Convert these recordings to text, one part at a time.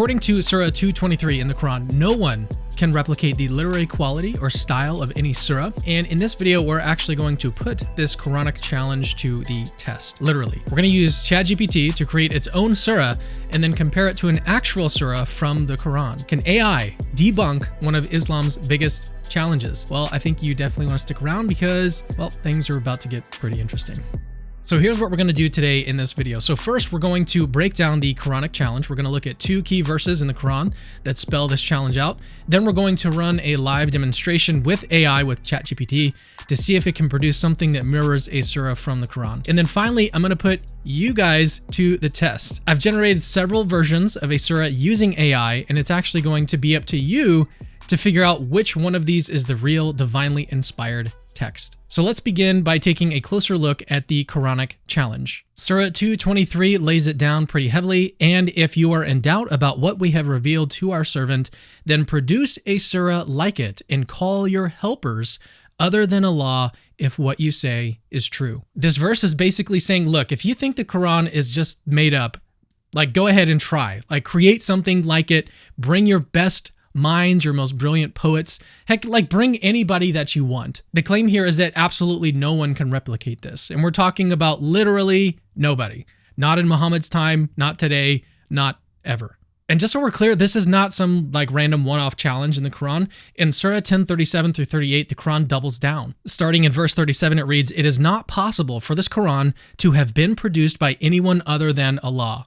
According to Surah 223 in the Quran, no one can replicate the literary quality or style of any surah. And in this video, we're actually going to put this Quranic challenge to the test. Literally, we're going to use ChatGPT to create its own surah and then compare it to an actual surah from the Quran. Can AI debunk one of Islam's biggest challenges? Well, I think you definitely want to stick around because, well, things are about to get pretty interesting. So here's what we're going to do today in this video. So first, we're going to break down the Quranic challenge. We're going to look at 2 key verses in the Quran that spell this challenge out. Then we're going to run a live demonstration with AI with ChatGPT to see if it can produce something that mirrors a surah from the Quran. And then finally, I'm going to put you guys to the test. I've generated several versions of a surah using AI, and it's actually going to be up to you to figure out which one of these is the real divinely inspired text. So let's begin by taking a closer look at the Quranic challenge. Surah 223 lays it down pretty heavily, and if you are in doubt about what we have revealed to our servant, then produce a surah like it and call your helpers other than Allah if what you say is true. This verse is basically saying, look, if you think the Quran is just made up, like go ahead and try, like create something like it, bring your best minds, your most brilliant poets, heck, like bring anybody that you want. The claim here is that absolutely no one can replicate this. And we're talking about literally nobody. Not in Muhammad's time, not today, not ever. And just so we're clear, this is not some like random one-off challenge in the Quran. In Surah 1037 through 38, the Quran doubles down. Starting in verse 37, it reads, "It is not possible for this Quran to have been produced by anyone other than Allah.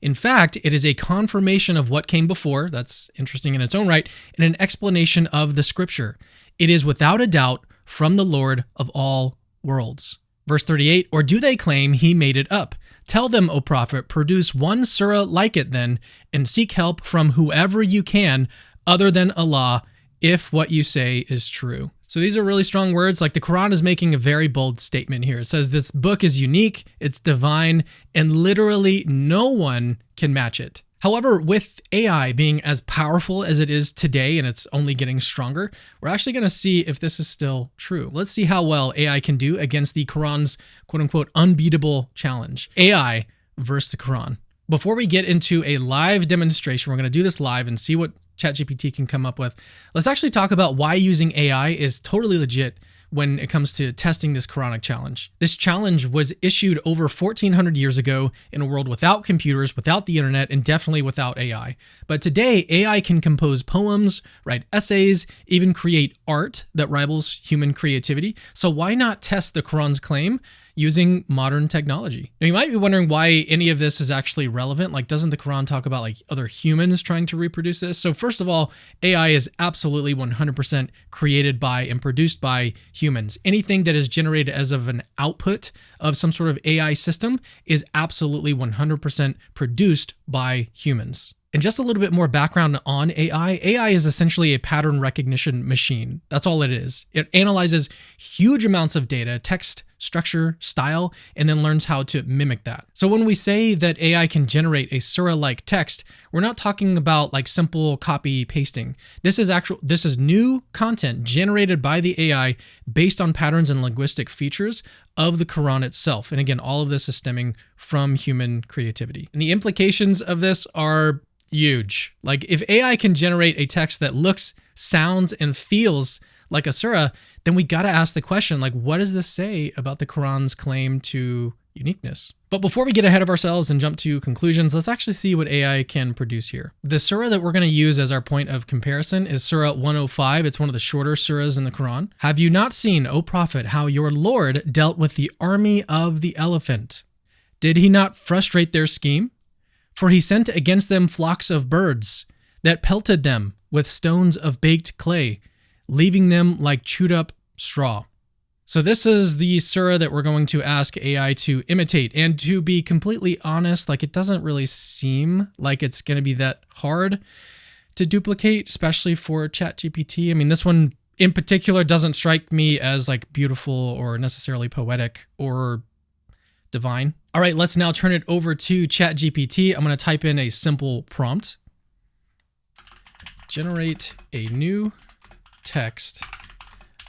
In fact, it is a confirmation of what came before," that's interesting in its own right, "and an explanation of the scripture. It is without a doubt from the Lord of all worlds." Verse 38, "Or do they claim he made it up? Tell them, O Prophet, produce one surah like it then, and seek help from whoever you can other than Allah, if what you say is true." So these are really strong words. Like the Quran is making a very bold statement here. It says this book is unique, it's divine, and literally no one can match it. However, with AI being as powerful as it is today, and it's only getting stronger, we're actually going to see if this is still true. Let's see how well AI can do against the Quran's quote-unquote unbeatable challenge. AI versus the Quran. Before we get into a live demonstration, we're going to do this live and see what ChatGPT can come up with. Let's actually talk about why using AI is totally legit when it comes to testing this Quranic challenge. This challenge was issued over 1400 years ago in a world without computers, without the internet, and definitely without AI. But today, AI can compose poems, write essays, even create art that rivals human creativity. So why not test the Quran's claim using modern technology? Now, you might be wondering why any of this is actually relevant. Like, doesn't the Quran talk about like other humans trying to reproduce this? So first of all, AI is absolutely 100% created by and produced by humans. Anything that is generated as of an output of some sort of AI system is absolutely 100% produced by humans. And just a little bit more background on AI. AI is essentially a pattern recognition machine. That's all it is. It analyzes huge amounts of data, text, structure, style, and then learns how to mimic that. So when we say that AI can generate a surah-like text, we're not talking about like simple copy pasting. This is new content generated by the AI based on patterns and linguistic features of the Quran itself. And again, all of this is stemming from human creativity. And the implications of this are huge. Like if AI can generate a text that looks, sounds, and feels like a surah, then we got to ask the question, like, what does this say about the Quran's claim to uniqueness? But before we get ahead of ourselves and jump to conclusions, let's actually see what AI can produce here. The surah that we're going to use as our point of comparison is Surah 105. It's one of the shorter surahs in the Quran. "Have you not seen, O Prophet, how your Lord dealt with the army of the elephant? Did he not frustrate their scheme? For he sent against them flocks of birds that pelted them with stones of baked clay, leaving them like chewed up straw." So this is the surah that we're going to ask AI to imitate. And to be completely honest, like it doesn't really seem like it's going to be that hard to duplicate, especially for ChatGPT. I mean, this one in particular doesn't strike me as like beautiful or necessarily poetic or divine. All right, let's now turn it over to ChatGPT. I'm going to type in a simple prompt. Generate a new text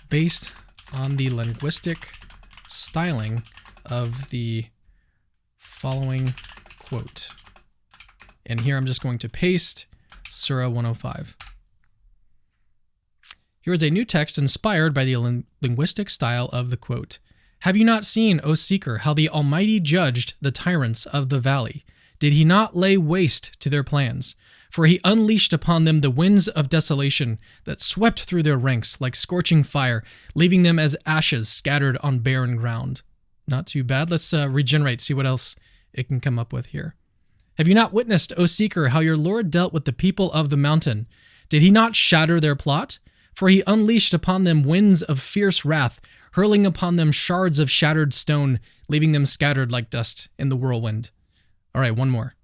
based on the linguistic styling of the following quote. And here I'm just going to paste Surah 105. Here is a new text inspired by the linguistic style of the quote. Have you not seen, O seeker, how the Almighty judged the tyrants of the valley? Did he not lay waste to their plans? For he unleashed upon them the winds of desolation that swept through their ranks like scorching fire, leaving them as ashes scattered on barren ground. Not too bad. Let's regenerate, see what else it can come up with here. Have you not witnessed, O seeker, how your Lord dealt with the people of the mountain? Did he not shatter their plot? For he unleashed upon them winds of fierce wrath, hurling upon them shards of shattered stone, leaving them scattered like dust in the whirlwind. All right, one more.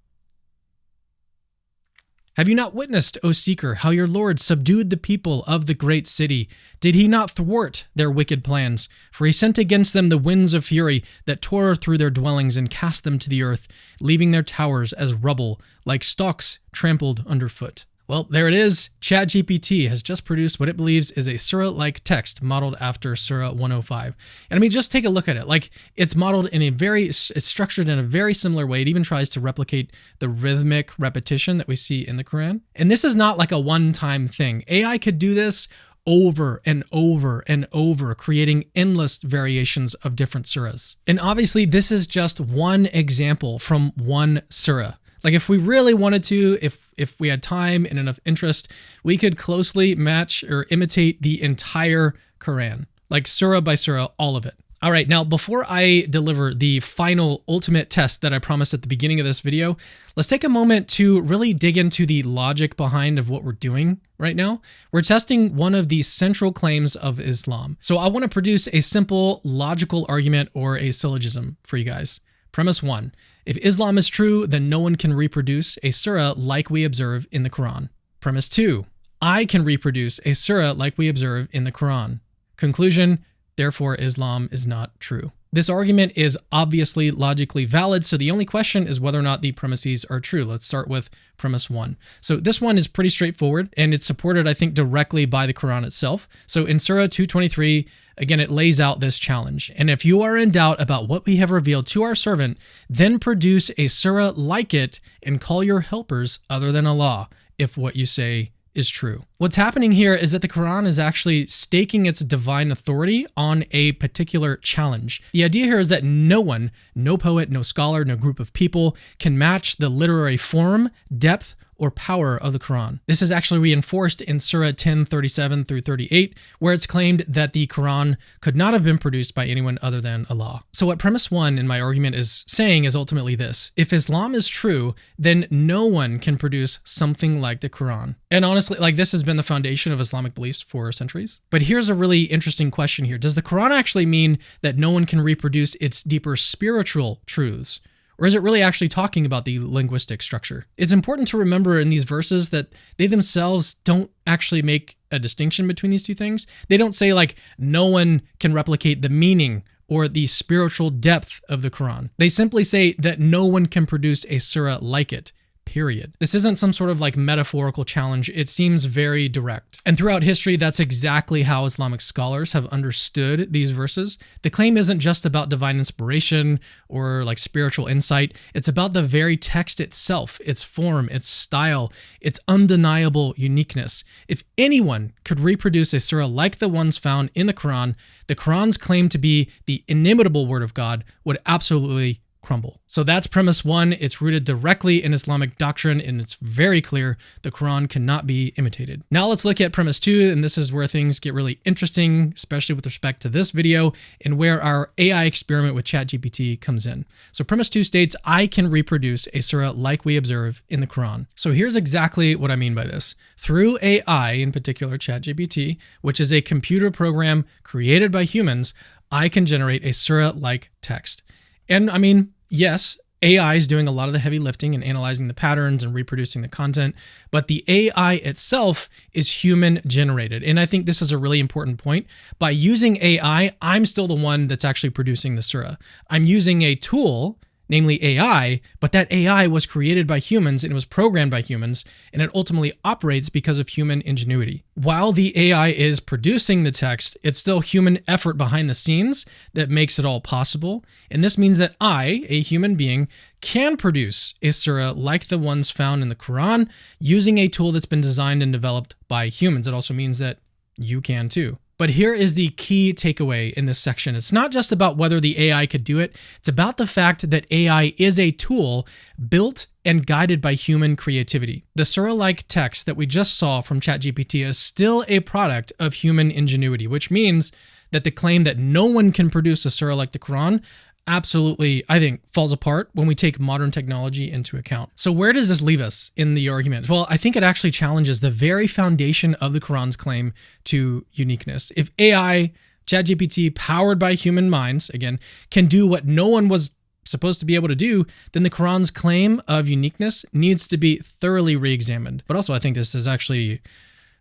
Have you not witnessed, O seeker, how your Lord subdued the people of the great city? Did he not thwart their wicked plans? For he sent against them the winds of fury that tore through their dwellings and cast them to the earth, leaving their towers as rubble, like stalks trampled underfoot. Well, there it is. ChatGPT has just produced what it believes is a Surah-like text modeled after Surah 105. And I mean, just take a look at it. Like, it's modeled in it's structured in a very similar way. It even tries to replicate the rhythmic repetition that we see in the Quran. And this is not like a one-time thing. AI could do this over and over and over, creating endless variations of different surahs. And obviously, this is just one example from one surah. Like, if we really wanted to, if we had time and enough interest, we could closely match or imitate the entire Quran, like surah by surah, all of it. All right, now before I deliver the final ultimate test that I promised at the beginning of this video, let's take a moment to really dig into the logic behind of what we're doing right now. We're testing one of the central claims of Islam. So I want to produce a simple logical argument or a syllogism for you guys. Premise 1. If Islam is true, then no one can reproduce a surah like we observe in the Quran. Premise 2. I can reproduce a surah like we observe in the Quran. Conclusion. Therefore, Islam is not true. This argument is obviously logically valid, so the only question is whether or not the premises are true. Let's start with premise 1. So this one is pretty straightforward, and it's supported, I think, directly by the Quran itself. So in Surah 223, again, it lays out this challenge. And if you are in doubt about what we have revealed to our servant, then produce a surah like it and call your helpers other than Allah, if what you say is true. What's happening here is that the Quran is actually staking its divine authority on a particular challenge. The idea here is that no one, no poet, no scholar, no group of people can match the literary form, depth, or power of the Quran. This is actually reinforced in Surah 10:37 through 38, where it's claimed that the Quran could not have been produced by anyone other than Allah. So what premise 1 in my argument is saying is ultimately this: if Islam is true, then no one can produce something like the Quran. And honestly, like, this has been the foundation of Islamic beliefs for centuries. But here's a really interesting question here. Does the Quran actually mean that no one can reproduce its deeper spiritual truths? Or is it really actually talking about the linguistic structure? It's important to remember in these verses that they themselves don't actually make a distinction between these two things. They don't say, like, no one can replicate the meaning or the spiritual depth of the Quran. They simply say that no one can produce a surah like it. Period. This isn't some sort of like metaphorical challenge. It seems very direct. And throughout history, that's exactly how Islamic scholars have understood these verses. The claim isn't just about divine inspiration or like spiritual insight. It's about the very text itself, its form, its style, its undeniable uniqueness. If anyone could reproduce a surah like the ones found in the Quran's claim to be the inimitable word of God would absolutely crumble. So that's premise 1. It's rooted directly in Islamic doctrine, and it's very clear the Quran cannot be imitated. Now let's look at premise 2, and this is where things get really interesting, especially with respect to this video and where our AI experiment with ChatGPT comes in. So premise 2 states, I can reproduce a surah like we observe in the Quran. So here's exactly what I mean by this. Through AI, in particular ChatGPT, which is a computer program created by humans, I can generate a surah-like text. And I mean, yes, AI is doing a lot of the heavy lifting and analyzing the patterns and reproducing the content, but the AI itself is human generated. And I think this is a really important point. By using AI, I'm still the one that's actually producing the surah. I'm using a tool, namely AI, but that AI was created by humans and it was programmed by humans, and it ultimately operates because of human ingenuity. While the AI is producing the text, it's still human effort behind the scenes that makes it all possible, and this means that I, a human being, can produce a surah like the ones found in the Quran using a tool that's been designed and developed by humans. It also means that you can too. But here is the key takeaway in this section. It's not just about whether the AI could do it. It's about the fact that AI is a tool built and guided by human creativity. The surah-like text that we just saw from ChatGPT is still a product of human ingenuity, which means that the claim that no one can produce a surah like the Quran absolutely, I think, falls apart when we take modern technology into account. So where does this leave us in the argument? Well, I think it actually challenges the very foundation of the Quran's claim to uniqueness. If AI, ChatGPT, powered by human minds, again, can do what no one was supposed to be able to do, then the Quran's claim of uniqueness needs to be thoroughly re-examined. But also, I think this is actually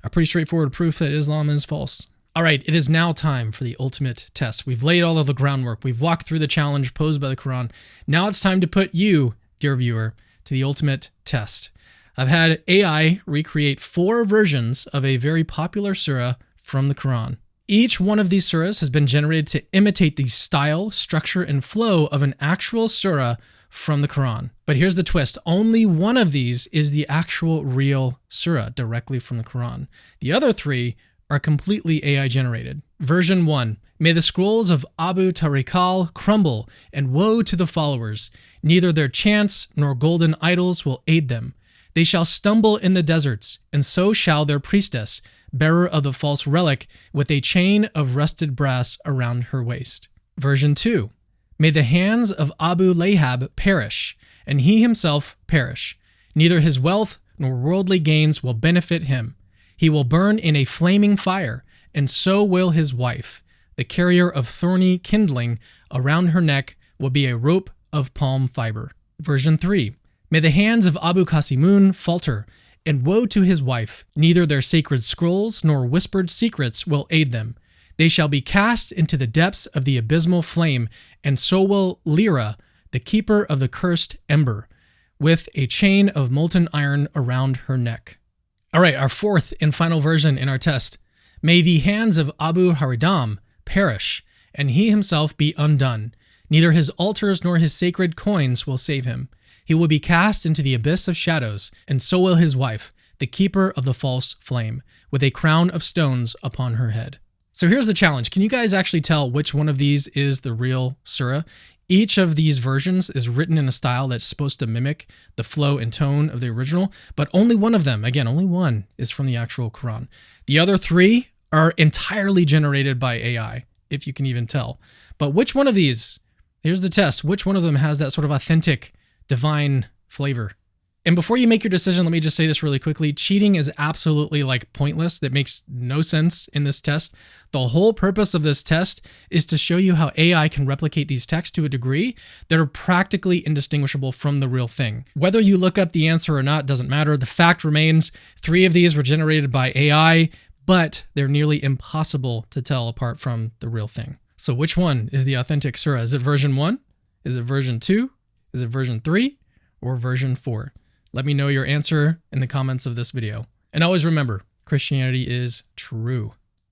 a pretty straightforward proof that Islam is false. All right, it is now time for the ultimate test. We've laid all of the groundwork. We've walked through the challenge posed by the Quran. Now it's time to put you, dear viewer, to the ultimate test. I've had AI recreate 4 versions of a very popular surah from the Quran. Each one of these surahs has been generated to imitate the style, structure, and flow of an actual surah from the Quran. But here's the twist. Only one of these is the actual real surah directly from the Quran. The other 3 are completely AI generated. Version 1. May the scrolls of Abu Tariqal crumble, and woe to the followers. Neither their chants nor golden idols will aid them. They shall stumble in the deserts, and so shall their priestess, bearer of the false relic, with a chain of rusted brass around her waist. Version 2. May the hands of Abu Lahab perish, and he himself perish. Neither his wealth nor worldly gains will benefit him. He will burn in a flaming fire, and so will his wife. The carrier of thorny kindling around her neck will be a rope of palm fiber. Version 3. May the hands of Abu Qasimun falter, and woe to his wife. Neither their sacred scrolls nor whispered secrets will aid them. They shall be cast into the depths of the abysmal flame, and so will Lyra, the keeper of the cursed ember, with a chain of molten iron around her neck. All right, our 4th and final version in our test. May the hands of Abu Haridam perish, and he himself be undone. Neither his altars nor his sacred coins will save him. He will be cast into the abyss of shadows, and so will his wife, the keeper of the false flame, with a crown of stones upon her head. So here's the challenge. Can you guys actually tell which one of these is the real surah? Each of these versions is written in a style that's supposed to mimic the flow and tone of the original, but only one of them, again, only one is from the actual Quran. The other 3 are entirely generated by AI, if you can even tell. But which one of these, here's the test, which one of them has that sort of authentic, divine flavor? And before you make your decision, let me just say this really quickly. Cheating is absolutely pointless. That makes no sense in this test. The whole purpose of this test is to show you how AI can replicate these texts to a degree that are practically indistinguishable from the real thing. Whether you look up the answer or not doesn't matter. The fact remains 3 of these were generated by AI, but they're nearly impossible to tell apart from the real thing. So which one is the authentic surah? Is it version 1? Is it version 2? Is it version 3? Or version 4? Let me know your answer in the comments of this video. And always remember, Christianity is true.